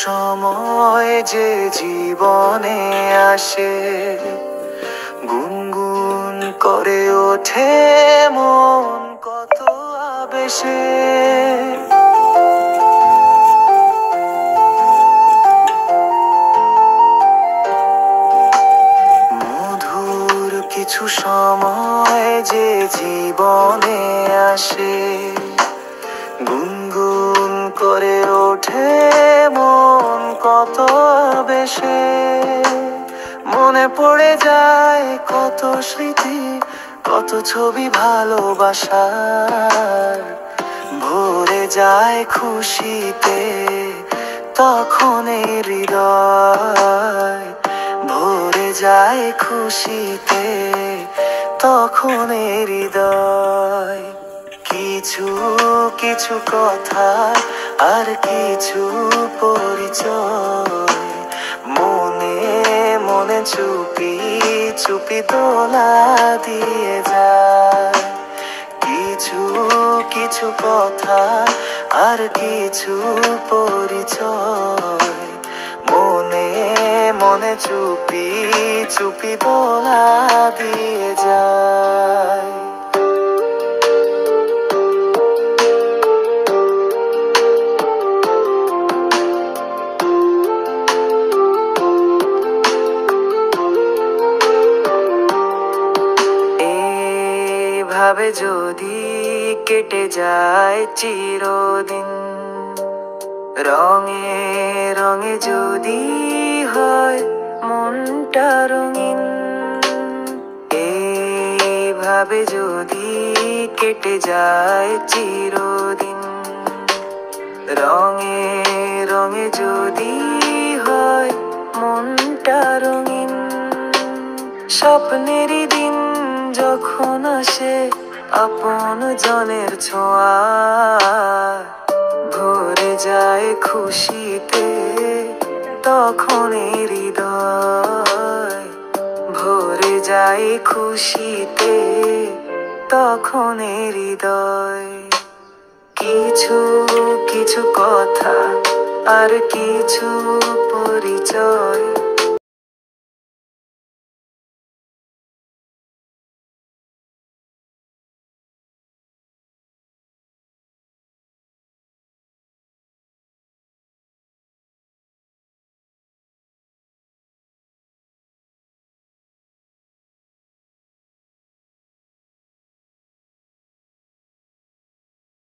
সময় যে জীবনে আসে, গুনগুন করে ওঠে মন কত আবেশে। মধুর কিছু সময় যে জীবনে আসে, গুনগুন করে ওঠে মন কত বেশে। মনে পড়ে যায় কত স্মৃতি, কত ছবি ভালোবাসার। ভরে যায় খুশিতে তখন এই হৃদয়, ভরে যায় খুশিতে তখন এই হৃদয়। কিছু কিছু কথা আর কিছু পরিচয়, মনে মনে চুপি চুপি দোলা দিয়ে যায়। কিছু কিছু কথা আর কিছু পরিচয়, মনে মনে চুপি চুপি দোলা দিয়ে যায়। ভাবে যদি কেটে যায় চিরদিন, রঙে রঙে যদি হয় মনটা রঙিন। এইভাবে যদি কেটে যায় চিরদিন, রঙে রঙে যদি হয় মনটা রঙিন। স্বপ্নেরই দিন যখন আসে আপন জনের ছোঁয়া, ভরে যায় খুশিতে তখন এই হৃদয়, ভরে যায় খুশিতে তখন এই হৃদয়। কিছু কিছু কথা আর কিছু পরিচয়,